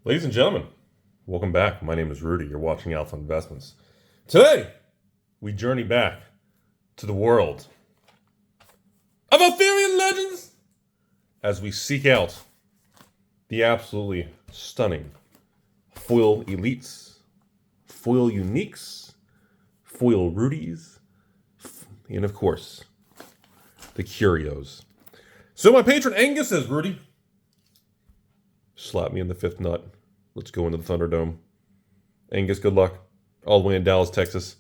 Ladies and gentlemen, welcome back. My name is Rudy. You're watching Alpha Investments. Today, we journey back to the world of Arthurian legends as we seek out the absolutely stunning foil elites, foil uniques, foil Rudys, and of course, the CURIOS. So my patron Angus says, Rudy, slap me in the fifth nut. Let's go into the Thunderdome. Angus, good luck. All the way in Dallas, Texas.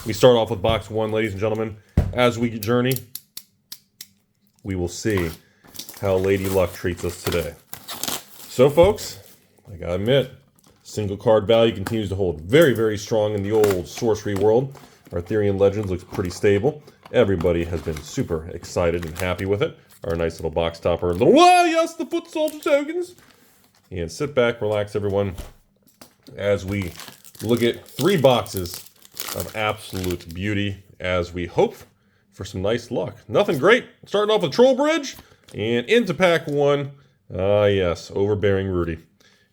We start off with box one, ladies and gentlemen. As we journey, we will see how Lady Luck treats us today. So, folks, I gotta admit, single card value continues to hold very, very strong in the old sorcery world. Arthurian Legends looks pretty stable. Everybody has been super excited and happy with it. Our nice little box topper. Yes, the foot soldier tokens. And sit back, relax, everyone, as we look at three boxes of absolute beauty as we hope for some nice luck. Nothing great. Starting off with Troll Bridge and into pack one. Yes, overbearing Rudy.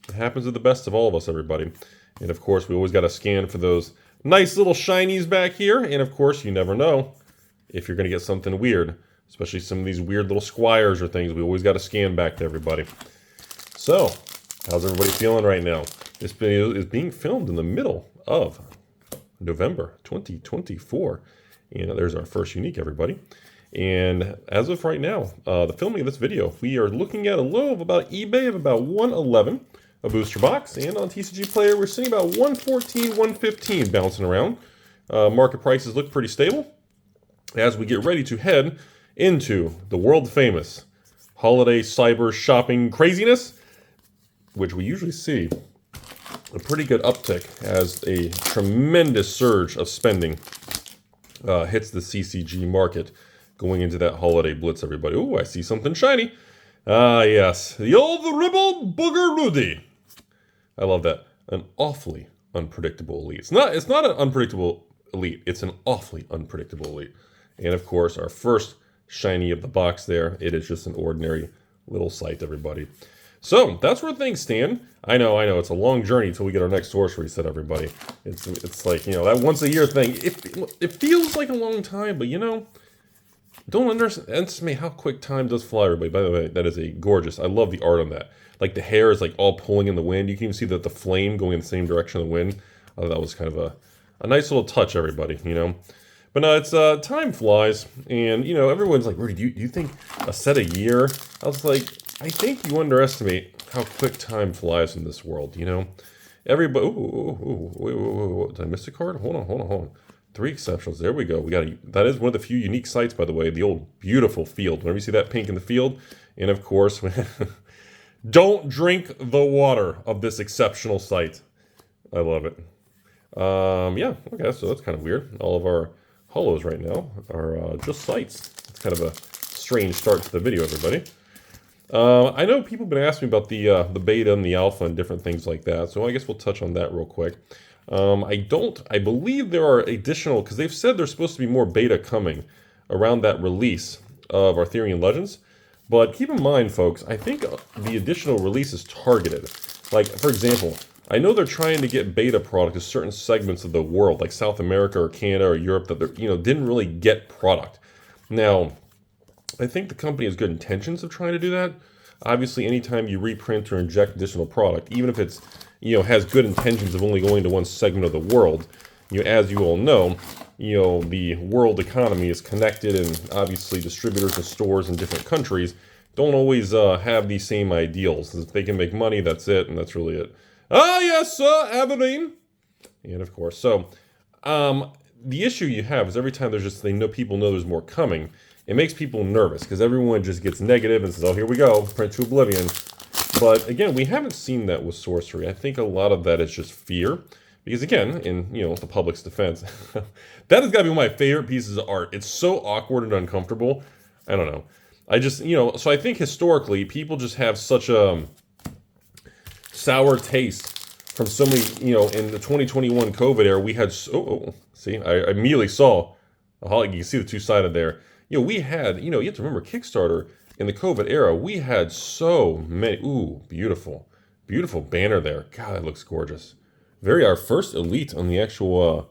It happens to the best of all of us, everybody. And of course, we always got to scan for those nice little shinies back here. And of course, you never know if you're going to get something weird, especially some of these weird little squires or things. We always got to scan back to everybody. So, how's everybody feeling right now? This video is being filmed in the middle of November 2024. And there's our first unique, everybody. And as of right now, the filming of this video, we are looking at a low of about eBay of about 111, a booster box. And on TCG Player, we're seeing about 114, 115 bouncing around. Market prices look pretty stable as we get ready to head into the world famous holiday cyber shopping craziness, which we usually see a pretty good uptick as a tremendous surge of spending hits the CCG market going into that holiday blitz, everybody. Oh, I see something shiny. Yes, the old ribble booger Rudy. I love that. An awfully unpredictable elite. It's not an unpredictable elite. It's an awfully unpredictable elite. And of course, our first shiny of the box there. It is just an ordinary little sight, everybody. So, that's where things stand. I know, it's a long journey until we get our next sorcery set, everybody. It's like, that once a year thing. It feels like a long time, but don't underestimate how quick time does fly, everybody. By the way, that is a gorgeous, I love the art on that. Like, the hair is like all pulling in the wind. You can even see that the flame going in the same direction of the wind. That was kind of a nice little touch, everybody, But no, it's, time flies, and, everyone's like, Rudy, do you think a set a year? I was like, I think you underestimate how quick time flies in this world, Everybody, wait, did I miss a card? Hold on. 3 exceptionals, there we go. That is one of the few unique sites, by the way, the old beautiful field. Whenever you see that pink in the field, and of course, don't drink the water of this exceptional site. I love it. Yeah, okay, so that's kind of weird. All of our holos right now are just sites. It's kind of a strange start to the video, everybody. I know people have been asking me about the beta and the alpha and different things like that, so I guess we'll touch on that real quick. I believe there are additional, because they've said there's supposed to be more beta coming around that release of Arthurian Legends, but keep in mind, folks, I think the additional release is targeted. Like, for example, I know they're trying to get beta product to certain segments of the world, like South America or Canada or Europe, that didn't really get product. Now, I think the company has good intentions of trying to do that. Obviously, anytime you reprint or inject additional product, even if it's, has good intentions of only going to one segment of the world, as you all know, the world economy is connected, and obviously distributors and stores in different countries don't always have these same ideals. If they can make money, that's it, and that's really it. Yes, sir, Aberdeen. And of course, so the issue you have is every time people know there's more coming, it makes people nervous because everyone just gets negative and says, oh, here we go, print to oblivion. But again, we haven't seen that with sorcery. I think a lot of that is just fear. Because again, in the public's defense, that has got to be one of my favorite pieces of art. It's so awkward and uncomfortable. I don't know. I just, so I think historically, people just have such a sour taste from so many, in the 2021 COVID era, we had, see, I immediately saw, you can see the two-sided there. We had, you have to remember Kickstarter in the COVID era, we had so many, beautiful, Beautiful banner there. God, that looks gorgeous. Our first elite on the actual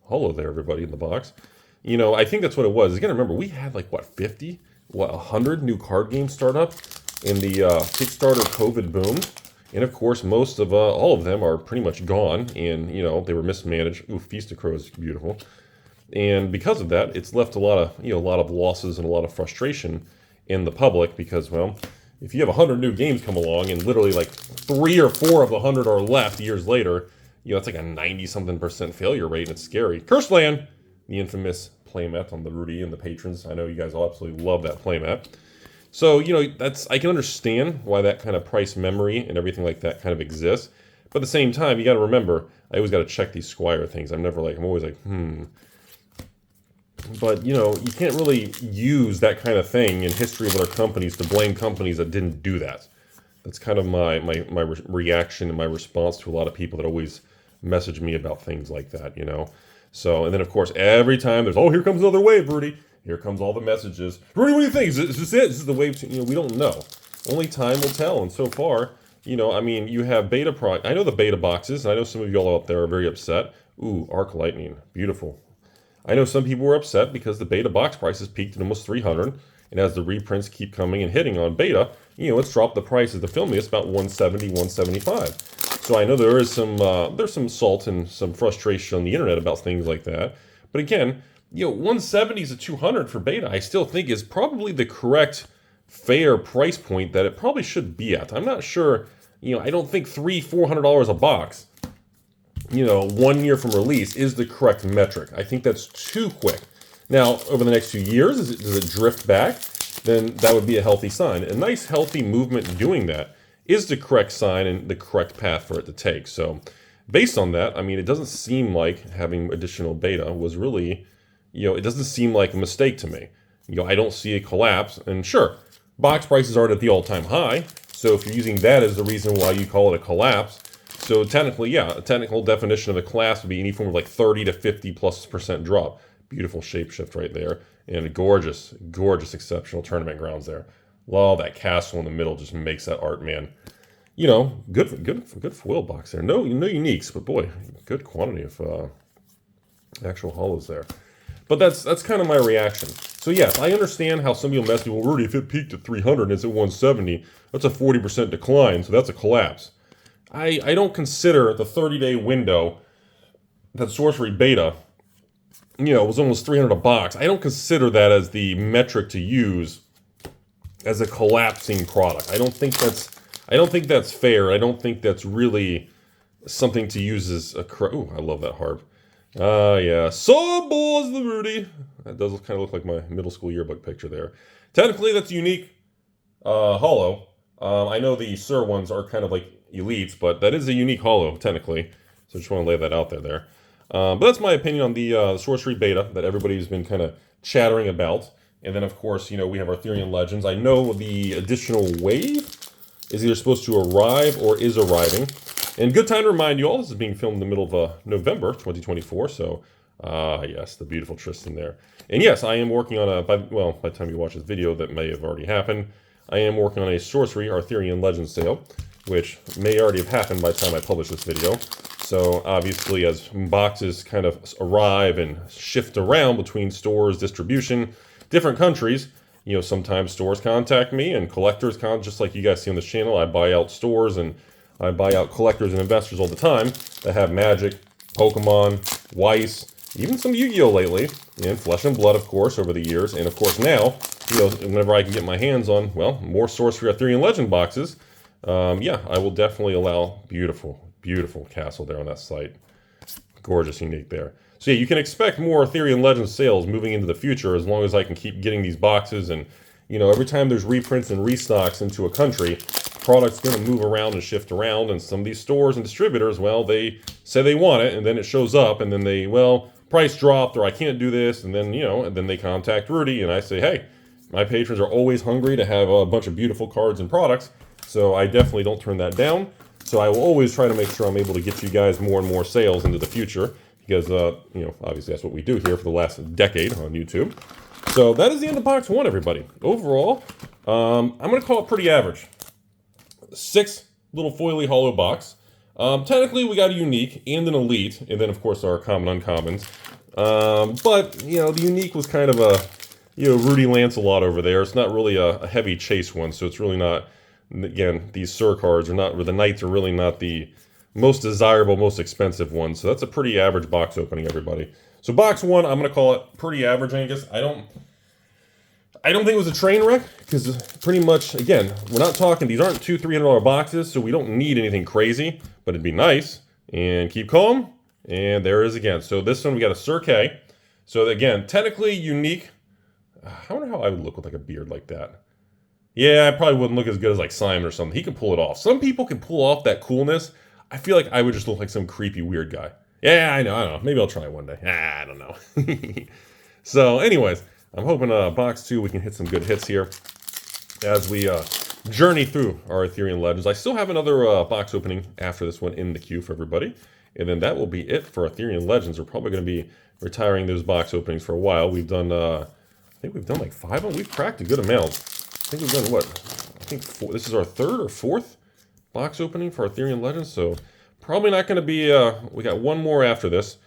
holo there, everybody, in the box. You know, I think that's what it was. You gotta remember, we had like, what, 50? What, 100 new card games start up in the Kickstarter COVID boom. And of course, most of, all of them are pretty much gone. And, you know, they were mismanaged. Ooh, Feast of Crows is beautiful. And because of that, it's left a lot of losses and a lot of frustration in the public because, well, if you have 100 new games come along and literally like 3 or 4 of the 100 are left years later, you know, it's like a 90-something% failure rate, and it's scary. Cursed Land, the infamous playmat on the Rudy and the patrons. I know you guys all absolutely love that playmat. So, you know, I can understand why that kind of price memory and everything like that kind of exists. But at the same time, you got to remember, I always got to check these Squire things. I'm always like, But, you know, you can't really use that kind of thing in history of other companies to blame companies that didn't do that. That's kind of my reaction and my response to a lot of people that always message me about things like that, you know. So, and then of course, every time there's, oh, here comes another wave, Rudy. Here comes all the messages. Rudy, what do you think? Is this it? Is this the wave? You know, we don't know. Only time will tell. And so far, you know, I mean, you have beta I know the beta boxes, and I know some of y'all out there are very upset. Ooh, Arc Lightning, beautiful. I know some people were upset because the beta box prices peaked at almost 300, and as the reprints keep coming and hitting on beta, you know, it's dropped the price of the filming. It's about 170, 175. So I know there is there's some salt and some frustration on the internet about things like that. But again, you know, 170 to 200 for beta, I still think is probably the correct, fair price point that it probably should be at. I'm not sure, you know, I don't think $300-400 a box, you know, 1 year from release is the correct metric. I think that's too quick. Now, over the next few years, does it drift back? Then that would be a healthy sign. A nice, healthy movement doing that is the correct sign and the correct path for it to take. So, based on that, I mean, it doesn't seem like having additional beta was really, you know, it doesn't seem like a mistake to me. You know, I don't see a collapse. And sure, box prices aren't at the all-time high. So if you're using that as the reason why you call it a collapse, so technically, yeah, a technical definition of a collapse would be any form of like 30 to 50+% drop. Beautiful shapeshift right there. And a gorgeous, gorgeous, exceptional tournament grounds there. Love that castle in the middle, just makes that art, man. You know, good foil box there. No uniques, but boy, good quantity of actual holos there. But that's kind of my reaction. So yes, I understand how some people mess me. Well, Rudy, if it peaked at 300 and it's at 170, that's a 40% decline, so that's a collapse. I don't consider the 30-day window that Sorcery Beta, you know, was almost 300 a box. I don't consider that as the metric to use as a collapsing product. I don't think that's fair. I don't think that's really something to use as a... Ooh, I love that harp. Yeah. So balls the Rudy. That does kind of look like my middle school yearbook picture there. Technically, that's a unique holo. I know the Sir ones are kind of like elites, but that is a unique holo, technically. So I just want to lay that out there. But that's my opinion on the Sorcery Beta that everybody's been kind of chattering about. And then, of course, you know, we have Arthurian Legends. I know the additional wave is either supposed to arrive or is arriving. And good time to remind you all, this is being filmed in the middle of November 2024. So, yes, the beautiful Tristan there. And yes, I am working on by the time you watch this video, that may have already happened. I am working on a Sorcery Arthurian Legends sale, which may already have happened by the time I publish this video. So obviously, as boxes kind of arrive and shift around between stores, distribution, different countries, you know, sometimes stores contact me and collectors just like you guys see on this channel. I buy out stores and I buy out collectors and investors all the time that have Magic, Pokemon, Weiss, even some Yu-Gi-Oh! Lately, and Flesh and Blood, of course, over the years. And of course now, you know, whenever I can get my hands on, well, more Sorcery Arthurian Legend boxes, yeah, I will definitely allow. Beautiful castle there on that site. Gorgeous, unique there. So yeah, you can expect more Arthurian Legends sales moving into the future as long as I can keep getting these boxes. And, you know, every time there's reprints and restocks into a country, product's going to move around and shift around. And some of these stores and distributors, well, they say they want it, and then it shows up, and then they, well, price dropped, or I can't do this, and then, you know, and then they contact Rudy, and I say, hey, my patrons are always hungry to have a bunch of beautiful cards and products, so I definitely don't turn that down. So I will always try to make sure I'm able to get you guys more and more sales into the future, because, you know, obviously that's what we do here for the last decade on YouTube. So that is the end of box one, everybody. Overall, I'm going to call it pretty average. 6 little foily hollow box. Technically, we got a unique and an elite, and then, of course, our common uncommons. But, you know, the unique was kind of a, you know, Rudy Lancelot over there. It's not really a heavy chase one, so it's really not, again, these Sir cards are not, or the Knights are really not the most desirable, most expensive ones. So that's a pretty average box opening, everybody. So box one, I'm going to call it pretty average, Angus. I don't think it was a train wreck, because pretty much, again, we're not talking, these aren't $200-300 boxes, so we don't need anything crazy, but it'd be nice. And keep calm, and there it is again. So this one, we got a Sir K. So again, technically unique. I wonder how I would look with like a beard like that. Yeah, I probably wouldn't look as good as like Simon or something. He can pull it off. Some people can pull off that coolness. I feel like I would just look like some creepy weird guy. Yeah, I know. Maybe I'll try it one day. I don't know. So anyways, I'm hoping box two we can hit some good hits here as we journey through our Arthurian Legends. I still have another box opening after this one in the queue for everybody. And then that will be it for Arthurian Legends. We're probably going to be retiring those box openings for a while. We've done, I think we've done like 5 of them. We've cracked a good amount. I think we've done what? I think this is our 3rd or 4th box opening for Arthurian Legends. So probably not going to be, we got one more after this.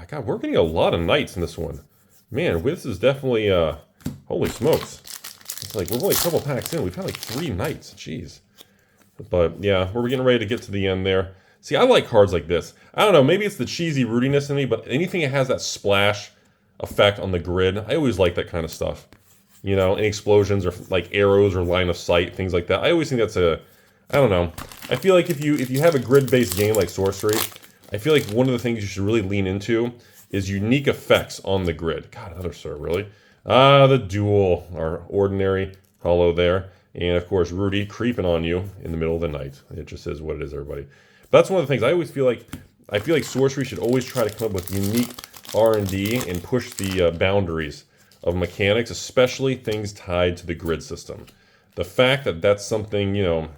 God, we're getting a lot of Knights in this one. Man, this is definitely, holy smokes. It's like, we're only a couple packs in. We've had like 3 Knights. Jeez. But yeah, we're getting ready to get to the end there. See, I like cards like this. I don't know, maybe it's the cheesy Rudiness in me, but anything that has that splash effect on the grid, I always like that kind of stuff. You know, any explosions or like arrows or line of sight, things like that. I always think that's a, I don't know. I feel like if you have a grid-based game like Sorcery, I feel like one of the things you should really lean into is unique effects on the grid. God, another Sir, really? The Duel, our ordinary hollow there. And of course, Rudy creeping on you in the middle of the night. It just is what it is, everybody. But that's one of the things I always feel like Sorcery should always try to come up with unique R&D and push the boundaries of mechanics, especially things tied to the grid system. The fact that that's something, you know,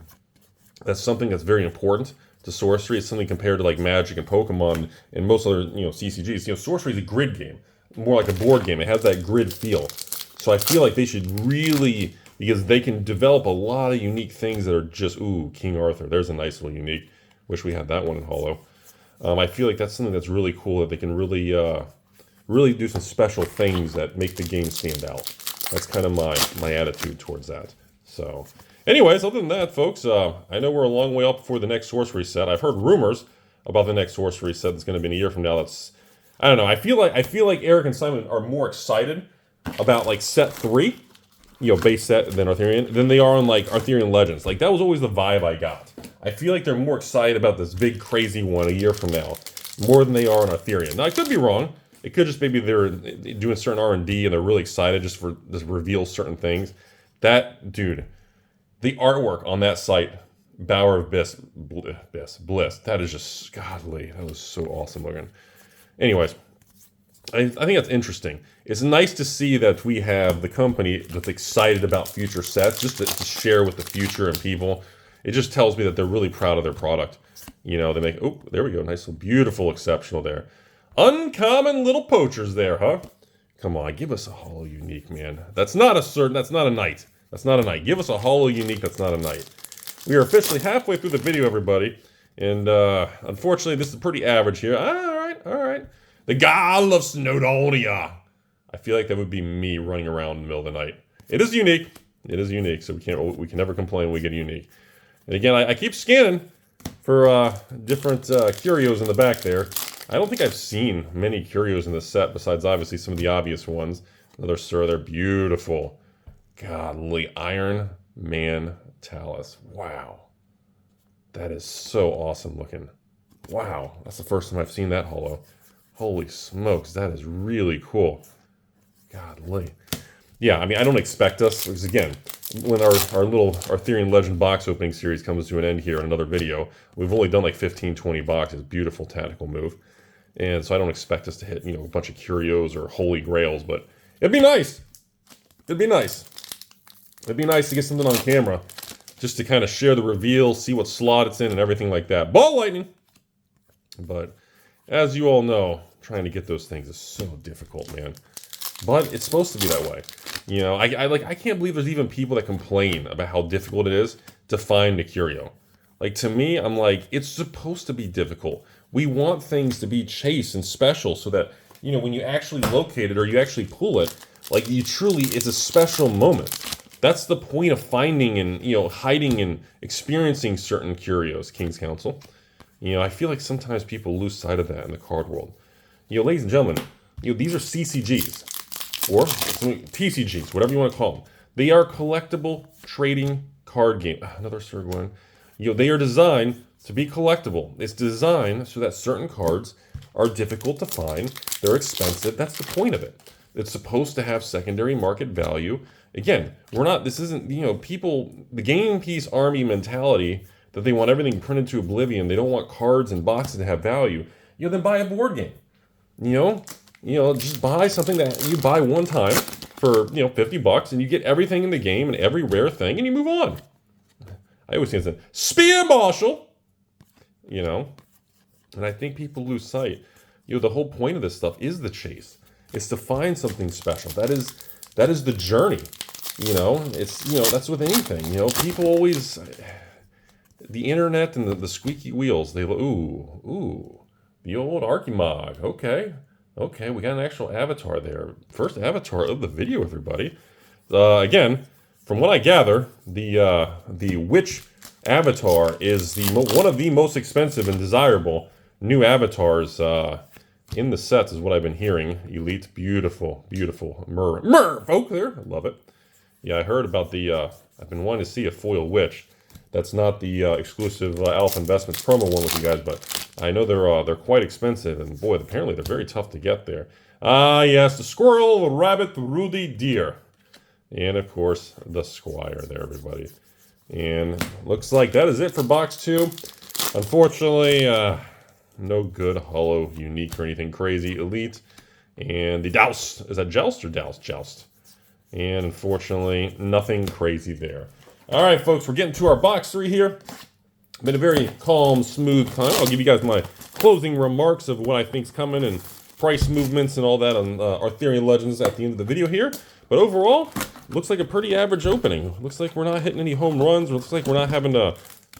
that's something that's very important to Sorcery. It's something compared to like Magic and Pokemon and most other, you know, CCGs. You know, Sorcery is a grid game, more like a board game. It has that grid feel. So I feel like they should really, because they can develop a lot of unique things that are just, ooh, King Arthur. There's a nice little unique. Wish we had that one in Hollow. I feel like that's something that's really cool, that they can really, really do some special things that make the game stand out. That's kind of my attitude towards that. So, anyways, other than that, folks, I know we're a long way up before the next Sorcery set. I've heard rumors about the next Sorcery set that's going to be in a year from now. That's, I don't know. I feel like Eric and Simon are more excited about like set 3, you know, base set than Arthurian, than they are on like Arthurian Legends. Like that was always the vibe I got. I feel like they're more excited about this big crazy one a year from now, more than they are on Arthurian. Now I could be wrong. It could just maybe they're doing certain R&D and they're really excited just for to reveal certain things. That dude, the artwork on that site, Bower of Bliss, that is just godly. That was so awesome looking. Anyways, I think that's interesting. It's nice to see that we have the company that's excited about future sets, just to share with the future and people. It just tells me that they're really proud of their product. You know, they make, oh, there we go, nice little beautiful exceptional there. Uncommon little poachers there, huh? Come on, give us a hollow unique, man. That's not a knight. That's not a knight. Give us a hollow unique that's not a knight. We are officially halfway through the video, everybody. And unfortunately, this is pretty average here. All right. The God of Snowdonia. I feel like that would be me running around in the middle of the night. It is unique. It is unique, so we can never complain when we get unique. And again, I keep scanning for different curios in the back there. I don't think I've seen many curios in this set, besides obviously some of the obvious ones. Another Sir, they're beautiful. Godly Iron Man Talus. Wow. That is so awesome looking. Wow. That's the first time I've seen that hollow. Holy smokes, that is really cool. Godly. Yeah, I mean, I don't expect us, because again, when our little Arthurian Legend box opening series comes to an end here in another video, we've only done like 15, 20 boxes. Beautiful tactical move. And so I don't expect us to hit, you know, a bunch of curios or holy grails, but it'd be nice. It'd be nice. It'd be nice to get something on camera, just to kind of share the reveal, see what slot it's in and everything like that. Ball lightning! But as you all know, trying to get those things is so difficult, man. But it's supposed to be that way. You know, I can't believe there's even people that complain about how difficult it is to find a curio. Like, to me, I'm like, it's supposed to be difficult. We want things to be chase and special so that, you know, when you actually locate it or you actually pull it, like, you truly, it's a special moment. That's the point of finding and, you know, hiding and experiencing certain curios, King's Council. You know, I feel like sometimes people lose sight of that in the card world. You know, ladies and gentlemen, you know, these are CCGs or TCGs, whatever you want to call them. They are collectible trading card game. Another third one. You know, they are designed to be collectible. It's designed so that certain cards are difficult to find. They're expensive. That's the point of it. It's supposed to have secondary market value. Again, this isn't, you know, people, the game piece army mentality that they want everything printed to oblivion. They don't want cards and boxes to have value. You know, then buy a board game. You know, just buy something that you buy one time for, you know, $50 and you get everything in the game and every rare thing and you move on. I always say that Spear Marshal, you know, and I think people lose sight. You know, the whole point of this stuff is the chase. It's to find something special. That is the journey. You know, it's, you know, that's with anything. You know, people always, the internet and the squeaky wheels. They ooh, the old Archimag. Okay, we got an actual avatar there. First avatar of the video, everybody. Again, from what I gather, the witch avatar is one of the most expensive and desirable new avatars in the sets, is what I've been hearing. Elite, beautiful, beautiful merfolk there. I love it. Yeah, I heard about I've been wanting to see a foil witch. That's not the exclusive Alpha Investments promo one with you guys, but I know they're quite expensive, and boy, apparently they're very tough to get there. Ah, yes, the squirrel, the rabbit, the Rudy, deer. And, of course, the squire there, everybody. And looks like that is it for box 2. Unfortunately, no good holo, unique, or anything crazy. Elite. And the Douse. Is that Joust or Douse? Joust. And, unfortunately, nothing crazy there. All right, folks, we're getting to our box 3 here. Been a very calm, smooth time. I'll give you guys my closing remarks of what I think's coming and price movements and all that on Arthurian Legends at the end of the video here. But overall, looks like a pretty average opening. Looks like we're not hitting any home runs. Looks like we're not having we're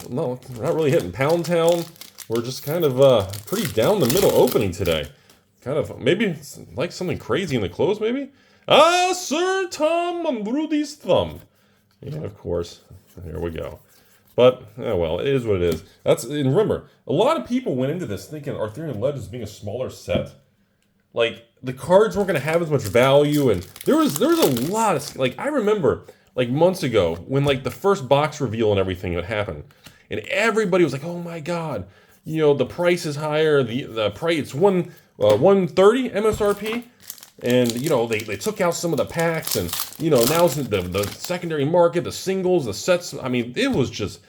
not really hitting Pound Town. We're just kind of pretty down the middle opening today. Kind of maybe like something crazy in the close, maybe. Ah, Sir Tom on Rudy's thumb. And of course, here we go. But, well, it is what it is. And remember, a lot of people went into this thinking Arthurian Legends being a smaller set. Like, the cards weren't going to have as much value, and there was a lot of, like, I remember, like, months ago, when, like, the first box reveal and everything had happened, and everybody was like, oh my god, you know, the price is higher, the price, it's $130 MSRP, and, you know, they took out some of the packs, and, you know, now it's the secondary market, the singles, the sets. I mean, there was just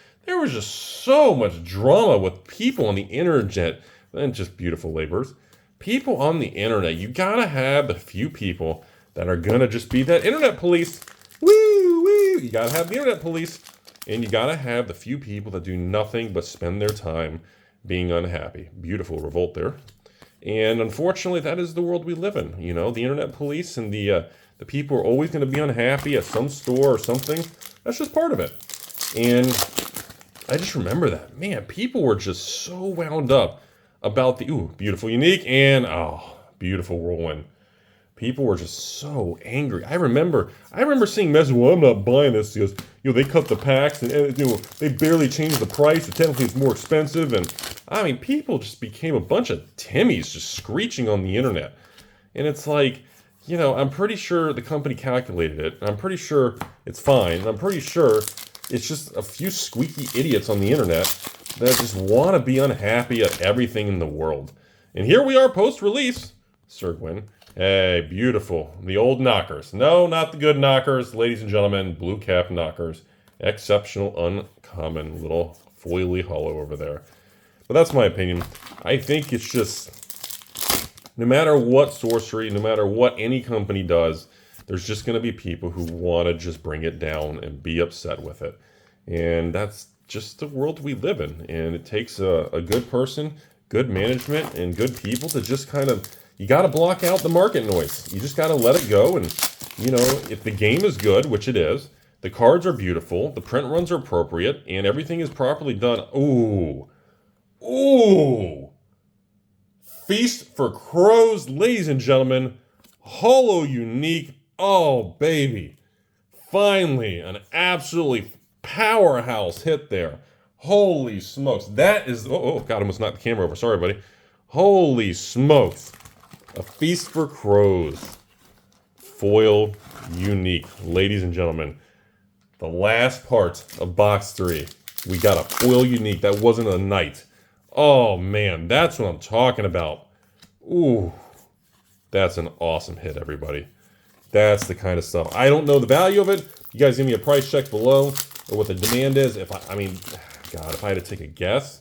so much drama with people on the internet, and just beautiful labors. People on the internet, you gotta have the few people that are gonna just be that internet police. Woo, woo! You gotta have the internet police, and you gotta have the few people that do nothing but spend their time being unhappy. Beautiful revolt there. And unfortunately, that is the world we live in. You know, the internet police and the people are always going to be unhappy at some store or something. That's just part of it. And I just remember that. Man, people were just so wound up about the, beautiful unique and, beautiful whirlwind. People were just so angry. I remember seeing messages, well, I'm not buying this because, they cut the packs and, they barely changed the price. So technically it's more expensive. And, I mean, people just became a bunch of Timmies just screeching on the internet. And it's like, I'm pretty sure the company calculated it. And I'm pretty sure it's fine. And I'm pretty sure it's just a few squeaky idiots on the internet that just want to be unhappy at everything in the world. And here we are post-release. Sirgwin. Hey, beautiful. The old knockers. No, not the good knockers, ladies and gentlemen. Blue cap knockers. Exceptional, uncommon little foily hollow over there. But that's my opinion. I think it's just, no matter what sorcery, no matter what any company does, there's just going to be people who want to just bring it down and be upset with it. And that's just the world we live in. And it takes a good person, good management, and good people to just kind of, you got to block out the market noise. You just got to let it go. And, if the game is good, which it is, The cards are beautiful, the print runs are appropriate, and everything is properly done. Ooh. Ooh. Feast for Crows, ladies and gentlemen. Holo unique. Oh, baby. Finally, an absolutely powerhouse hit there. Holy smokes. That is... Oh, God, I almost knocked the camera over. Sorry, buddy. Holy smokes. A Feast for Crows. Foil unique. Ladies and gentlemen, the last part of box 3. We got a foil unique. That wasn't a knight. Oh, man. That's what I'm talking about. Ooh. That's an awesome hit, everybody. That's the kind of stuff. I don't know the value of it. You guys give me a price check below or what the demand is. I mean, God, if I had to take a guess.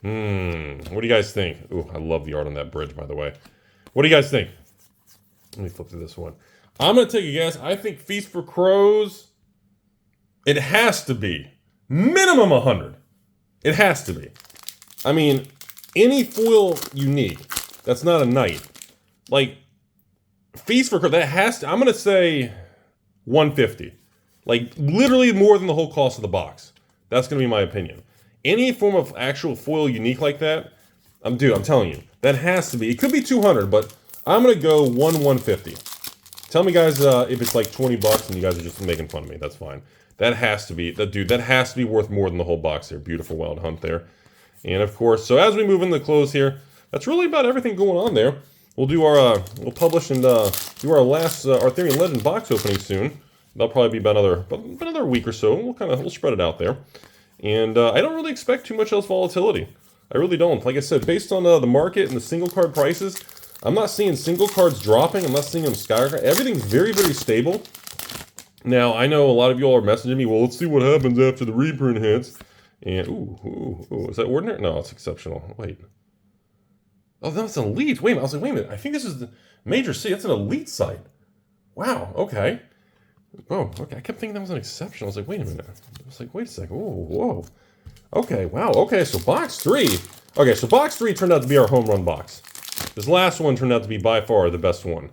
What do you guys think? Ooh, I love the art on that bridge, by the way. What do you guys think? Let me flip to this one. I'm going to take a guess. I think Feast for Crows, it has to be minimum 100. It has to be. I mean, any foil unique that's not a knight, like Feast for Crows, that has to, I'm going to say 150. Like literally more than the whole cost of the box. That's going to be my opinion. Any form of actual foil unique like that, I'm telling you, that has to be. It could be 200, but I'm going to go 150. Tell me, guys, if it's like 20 bucks and you guys are just making fun of me. That's fine. That has to be, that has to be worth more than the whole box there. Beautiful Wild Hunt there. And of course, so as we move into the close here, that's really about everything going on there. We'll do our, we'll publish and do our last Arthurian Legend box opening soon. That'll probably be about another week or so. We'll spread it out there. And I don't really expect too much else volatility. I really don't. Like I said, based on the market and the single card prices, I'm not seeing single cards dropping. I'm not seeing them skyrocket. Everything's very, very stable. Now, I know a lot of you all are messaging me, well, let's see what happens after the reprint hits. And, ooh, is that ordinary? No, it's exceptional. Wait. Oh, that's an elite. Wait a minute. I was like, wait a minute. I think this is the Major C. That's an elite site. Wow, okay. Oh, okay. I kept thinking that was an exception. I was like, wait a minute. I was like, wait a second. Whoa. Okay, wow. Okay, so box 3. Okay, so box 3 turned out to be our home run box. This last one turned out to be by far the best one.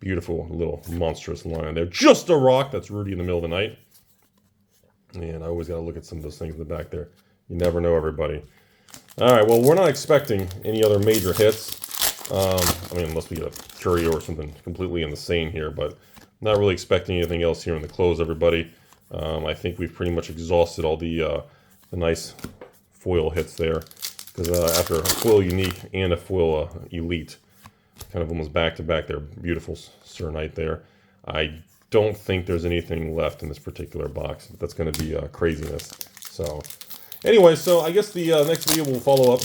Beautiful little monstrous line there. Just a rock. That's Rudy in the middle of the night. And I always got to look at some of those things in the back there. You never know, everybody. All right, well, we're not expecting any other major hits. I mean, unless we get a Curio or something completely insane here, but not really expecting anything else here in the close, everybody. I think we've pretty much exhausted all the nice foil hits there. Because after a foil unique and a foil elite, kind of almost back-to-back there, beautiful Sir Knight there. I don't think there's anything left in this particular box. That's going to be craziness. So, anyway, so I guess the next video we'll follow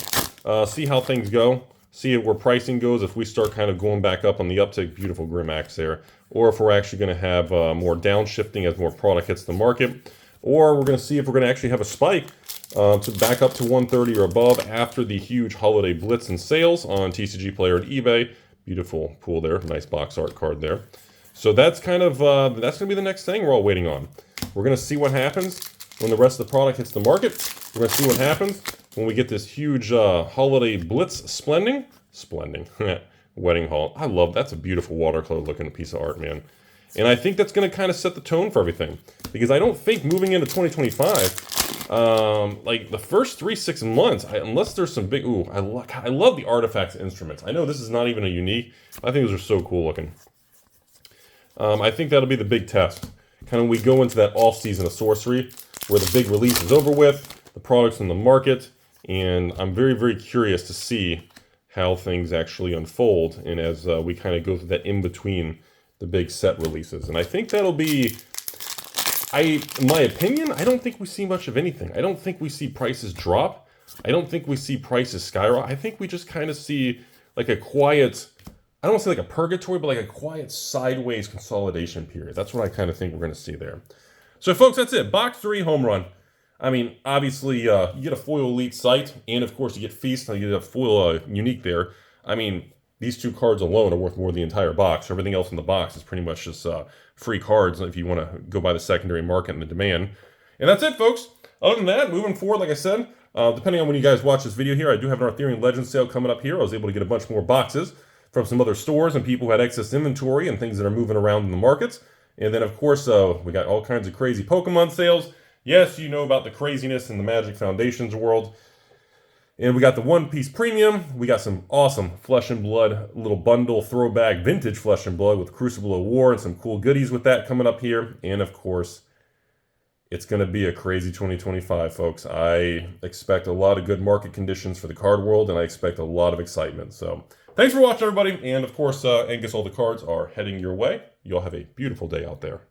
up, see how things go, see where pricing goes, if we start kind of going back up on the uptick, beautiful Grim Axe there, or if we're actually going to have more downshifting as more product hits the market, or we're going to see if we're going to actually have a spike to back up to 130 or above after the huge holiday blitz and sales on TCG Player and eBay. Beautiful pool there, nice box art card there. So that's kind of, that's going to be the next thing we're all waiting on. We're going to see what happens when the rest of the product hits the market. We're going to see what happens when we get this huge holiday blitz splending wedding hall. I love, that's a beautiful watercolor looking piece of art, man. And I think that's going to kind of set the tone for everything. Because I don't think moving into 2025, like the first 3-6 months, unless there's some big, I love the artifacts instruments. I know this is not even a unique. I think those are so cool looking. I think that'll be the big test. Kind of we go into that off season of sorcery where the big release is over with, the products in the market, and I'm very, very curious to see how things actually unfold. And as we kind of go through that in between the big set releases, and I think that'll be. In my opinion, I don't think we see much of anything. I don't think we see prices drop. I don't think we see prices skyrocket. I think we just kind of see like a quiet, I don't want to say like a purgatory, but like a quiet sideways consolidation period. That's what I kind of think we're going to see there. So folks, that's it. Box 3 home run. I mean, obviously, you get a foil elite site, and of course you get Feast, and you get a foil unique there. I mean, these two cards alone are worth more than the entire box. Everything else in the box is pretty much just free cards if you want to go by the secondary market and the demand. And that's it, folks. Other than that, moving forward, like I said, depending on when you guys watch this video here, I do have an Arthurian Legend sale coming up here. I was able to get a bunch more boxes from some other stores and people who had excess inventory and things that are moving around in the markets. And then, of course, we got all kinds of crazy Pokemon sales. Yes, you know about the craziness in the Magic Foundations world. And we got the One Piece Premium. We got some awesome Flesh and Blood little bundle throwback vintage Flesh and Blood with Crucible of War and some cool goodies with that coming up here. And, of course, it's going to be a crazy 2025, folks. I expect a lot of good market conditions for the card world, and I expect a lot of excitement. So thanks for watching, everybody. And, of course, Angus, all the cards are heading your way. You all have a beautiful day out there.